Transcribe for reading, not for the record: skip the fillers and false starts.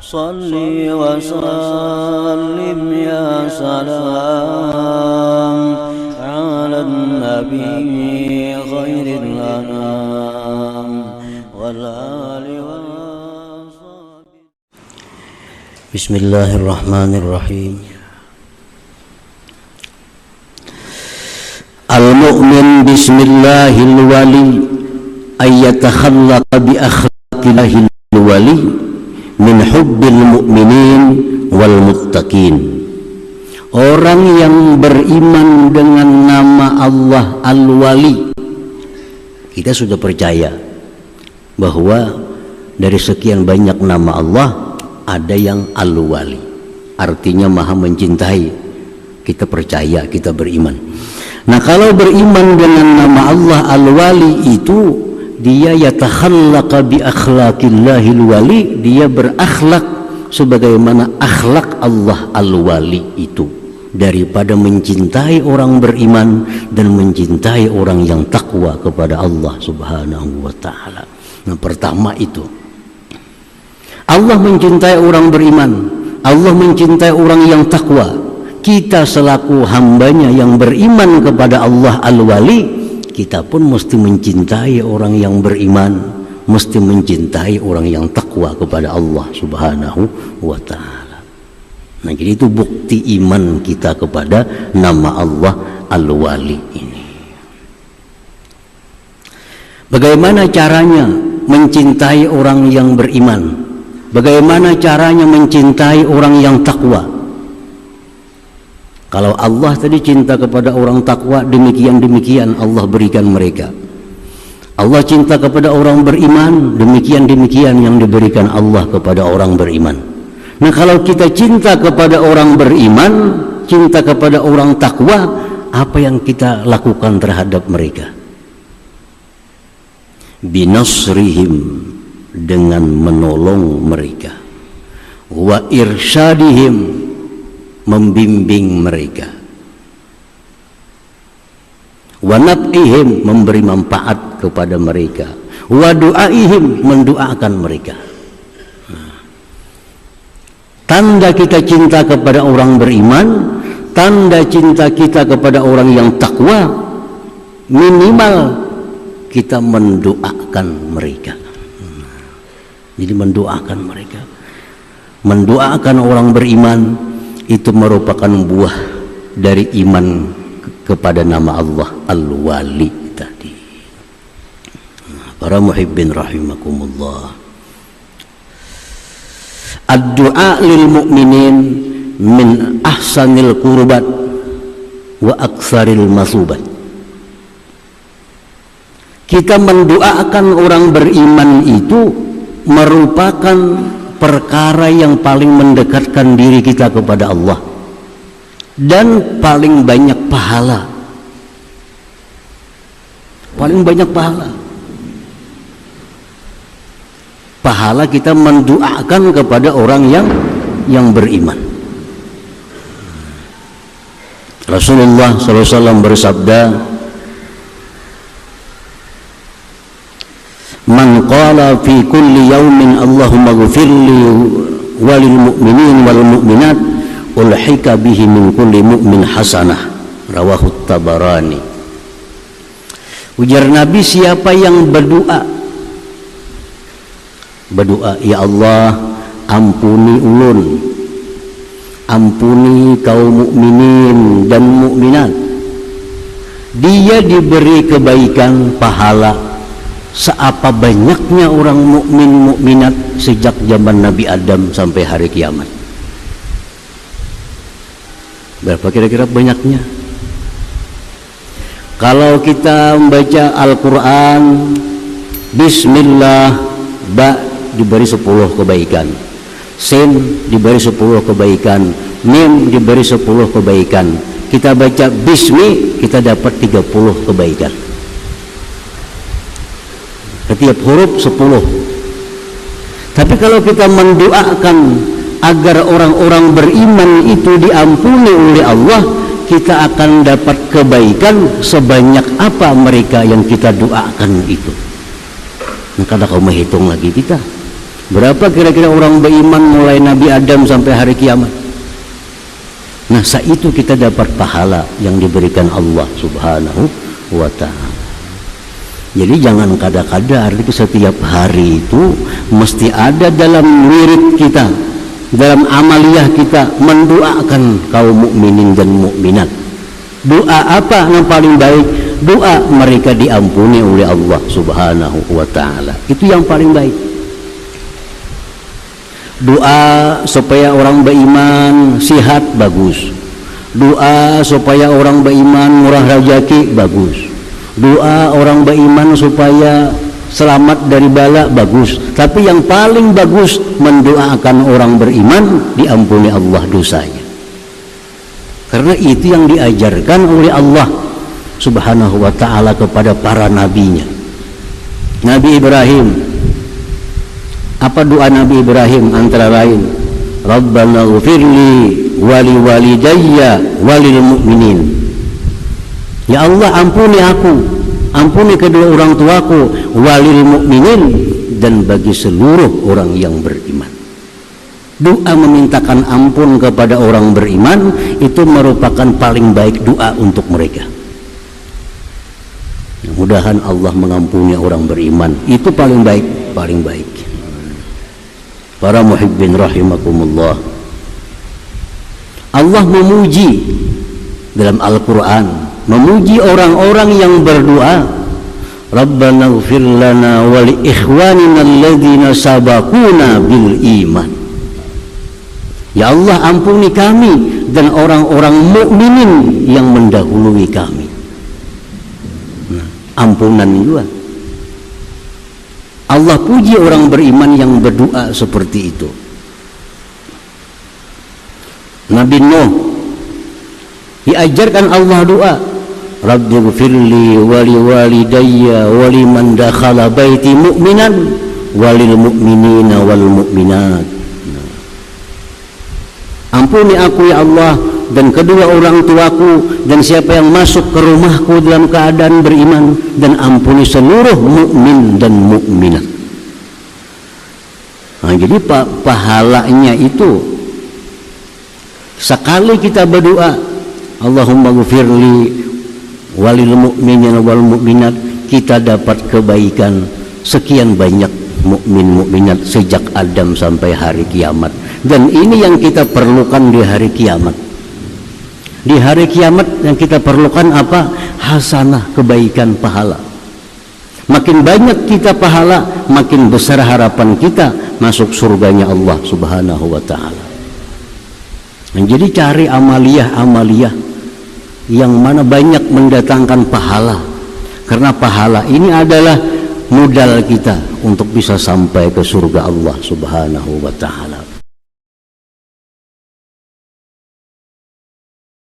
Salli wa sallim ya salam ala nabi khairil anam wal ali wa sahbihi. Bismillahirrahmanirrahim. Al-mu'min bismillahil wali ayyatakhallaqa bi akhlaqillahil wali min hubbil mu'minin wal muttaqin. Orang yang beriman dengan nama Allah Al-Wali, kita sudah percaya bahwa dari sekian banyak nama Allah ada yang Al-Wali, artinya maha mencintai. Kita percaya, kita beriman. Nah, kalau beriman dengan nama Allah Al-Wali itu, dia yatakhallaqa bi akhlaqillahil wali, dia berakhlak sebagaimana akhlak Allah Al-Wali itu, daripada mencintai orang beriman dan mencintai orang yang takwa kepada Allah Subhanahu wa taala. Nah, pertama itu Allah mencintai orang beriman, Allah mencintai orang yang takwa. Kita selaku hambanya yang beriman kepada Allah Al-Wali, kita pun mesti mencintai orang yang beriman, mesti mencintai orang yang takwa kepada Allah Subhanahu wa ta'ala. Nah, jadi itu bukti iman kita kepada nama Allah Al-Wali ini. Bagaimana caranya mencintai orang yang beriman? Bagaimana caranya mencintai orang yang takwa? Kalau Allah tadi cinta kepada orang takwa, demikian-demikian Allah berikan mereka. Allah cinta kepada orang beriman, demikian-demikian yang diberikan Allah kepada orang beriman. Nah, kalau kita cinta kepada orang beriman, cinta kepada orang takwa, apa yang kita lakukan terhadap mereka? Binasrihim, dengan menolong mereka. Wa irsyadihim, membimbing mereka. Wa naf'ihim, memberi manfaat kepada mereka. Wa du'aihim, mendoakan mereka. Tanda kita cinta kepada orang beriman, tanda cinta kita kepada orang yang takwa, minimal kita mendoakan mereka. Jadi mendoakan mereka, mendoakan orang beriman, itu merupakan buah dari iman kepada nama Allah Al-Wali tadi. Para muhibbin rahimakumullah, ad-du'a lil mu'minin min ahsanil qurbat wa aktsaril masubat. Kita mendoakan orang beriman itu merupakan perkara yang paling mendekatkan diri kita kepada Allah dan paling banyak pahala. Paling banyak pahala. Pahala kita mendoakan kepada orang yang beriman. Rasulullah SAW bersabda, man qala fi kulli yaumin Allahumma ghfirli walil mu'minin wal mu'minat ulhika bihi min kulli mu'min hasanah, rawahu Tabarani. Ujar Nabi, siapa yang berdoa, ya Allah, ampuni ulun, ampuni kaum mukminin dan mukminat, dia diberi kebaikan pahala seapa banyaknya orang mukmin mukminat sejak zaman Nabi Adam sampai hari kiamat. Berapa kira-kira banyaknya? Kalau kita membaca Al-Quran, Bismillah, ba diberi 10 kebaikan, sin diberi 10 kebaikan, mim diberi 10 kebaikan. Kita baca Bismi, kita dapat 30 kebaikan. Setiap huruf 10. Tapi kalau kita mendoakan agar orang-orang beriman itu diampuni oleh Allah, kita akan dapat kebaikan sebanyak apa mereka yang kita doakan itu. Nah, kalau kau menghitung lagi kita, Berapa kira-kira orang beriman mulai Nabi Adam sampai hari kiamat? Nah, saat itu kita dapat pahala yang diberikan Allah Subhanahu wa ta'ala. Jadi jangan kada-kada, artinya setiap hari itu mesti ada dalam lirik kita, dalam amaliyah kita mendoakan kaum mukminin dan mukminat. Doa apa yang paling baik? Doa mereka diampuni oleh Allah Subhanahu wa ta'ala. Itu yang paling baik. Doa supaya orang beriman sihat, bagus. Doa supaya orang beriman murah rezeki, bagus. Doa orang beriman supaya selamat dari bala, bagus. Tapi yang paling bagus mendoakan orang beriman diampuni Allah dosanya. Karena itu yang diajarkan oleh Allah Subhanahu wa ta'ala kepada para nabinya. Nabi Ibrahim, apa doa Nabi Ibrahim? Antara lain, Rabbana ghfirli wali walidayya walil mu'minin. Ya Allah, ampuni aku, ampuni kedua orang tuaku, walil mu'minin, dan bagi seluruh orang yang beriman. Doa memintakan ampun kepada orang beriman itu merupakan paling baik doa untuk mereka. Mudah-mudahan Allah mengampuni orang beriman. Itu paling baik, paling baik. Para muhibbin rahimakumullah, Allah memuji dalam Al-Quran, memuji orang-orang yang berdoa, Rabbana ighfir lana wa li ikhwanina alladhina sabaquna bil iman. Ya Allah, ampuni kami dan orang-orang mukminin yang mendahului kami. Nah, ampunan juga. Allah puji orang beriman yang berdoa seperti itu. Nabi Nuh diajarkan Allah doa, Rabbighfirli wali walidayya waliman dakhala baiti mu'minan walil mu'minina wal mu'minat. Ampuni aku ya Allah dan kedua orang tuaku dan siapa yang masuk ke rumahku dalam keadaan beriman, dan ampuni seluruh mukmin dan mukminat. Nah, jadi pahalanya itu sekali kita berdoa Allahumma ghfirli walil mu'minin wal mu'minat, kita dapat kebaikan sekian banyak mukmin mukminat sejak Adam sampai hari kiamat. Dan ini yang kita perlukan di hari kiamat. Di hari kiamat yang kita perlukan apa? Hasanah, kebaikan, pahala. Makin banyak kita pahala, makin besar harapan kita masuk surganya Allah Subhanahu wa ta'ala. Jadi cari amaliyah-amaliyah yang mana banyak mendatangkan pahala. Karena pahala ini adalah modal kita untuk bisa sampai ke surga Allah Subhanahu wa ta'ala.